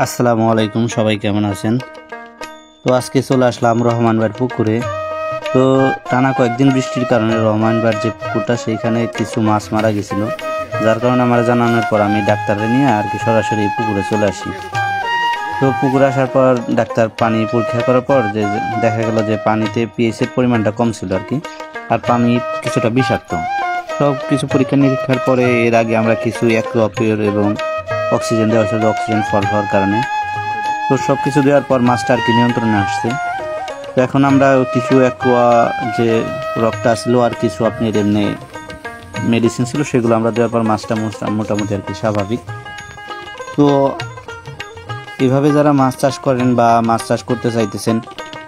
আসসালামু আলাইকুম, সবাই কেমন আছেন? তো আজকে চলে আসলাম রহমানবাড় পুকুরে। তো টানা কয়েকদিন বৃষ্টির কারণে রহমানবাড় যে পুকুরটা সেইখানে কিছু মাছ মারা গেছিল, যার কারণে আমার জানানোর পর আমি ডাক্তারে নিয়ে আর কি সরাসরি পুকুরে চলে আসি। তো পুকুরে আসার পর ডাক্তার পানি পরীক্ষা করার পর যে দেখা গেল যে পানিতে পিএইচের পরিমাণটা কম ছিল আর কি, আর পানি কিছুটা বিষাক্ত। সব কিছু পরীক্ষা নিরীক্ষার পরে এর আগে আমরা কিছু অ্যাকুয়াপিওর এবং অক্সিজেন দেওয়া হয়েছিল, অক্সিজেন ফল হওয়ার কারণে। তো সব কিছু দেওয়ার পর মাছটা আর কি নিয়ন্ত্রণে আসছে। তো এখন আমরা কিছু অ্যাকোয়া যে রকটা ছিল আর কিছু আপনার এমনি মেডিসিন ছিল, সেগুলো আমরা দেওয়ার পর মাছটা মোটামুটি আর কি স্বাভাবিক। তো এভাবে যারা মাছ চাষ করেন বা মাছ চাষ করতে চাইতেছেন,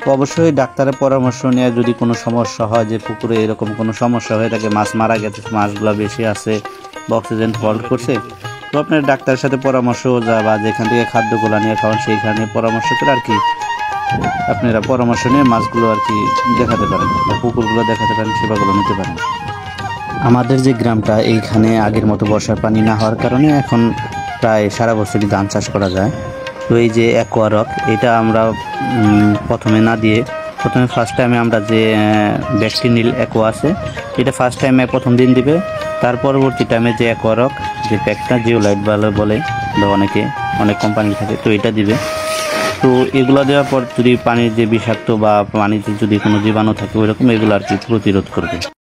তো অবশ্যই ডাক্তারের পরামর্শ নিয়ে যদি কোনো সমস্যা হয় যে পুকুরে এরকম কোনো সমস্যা হয়ে থাকে, মাছ মারা গেছে, মাছগুলো বেশি আছে বা অক্সিজেন ফল্ট করছে, তো আপনার ডাক্তারের সাথে পরামর্শ বা যেখান থেকে খাদ্যগুলো নিয়ে খাওয়ান সেইখানে পরামর্শ করে আর কি আপনারা পরামর্শ নিয়ে মাছগুলো আর কি দেখাতে পারেন বা পুকুরগুলো দেখাতে পারেন, সেবাগুলো নিতে পারেন। আমাদের যে গ্রামটা, এইখানে আগের মতো বর্ষার পানি না হওয়ার কারণে এখন প্রায় সারা বছরই ধান চাষ করা যায়। তো এই যে অ্যাকোয়ারক, এটা আমরা প্রথমে না দিয়ে ফার্স্ট টাইমে আমরা যে ব্যাকটেরিয়াল অ্যাকোয়া আছে, এটা ফার্স্ট টাইমে প্রথম দিন দিবে। তার পরবর্তী টাইমে যে অ্যাকোয়ারক যে প্যাকটা জিওলাইট বলে বা অনেক কোম্পানি থাকে, তো এটা দিবে। তো এগুলো দেওয়ার পর যদি পানির যে বিষাক্ত বা পানিতে যদি কোনো জীবাণু থাকে ওইরকম, এগুলো আর কি প্রতিরোধ করবে।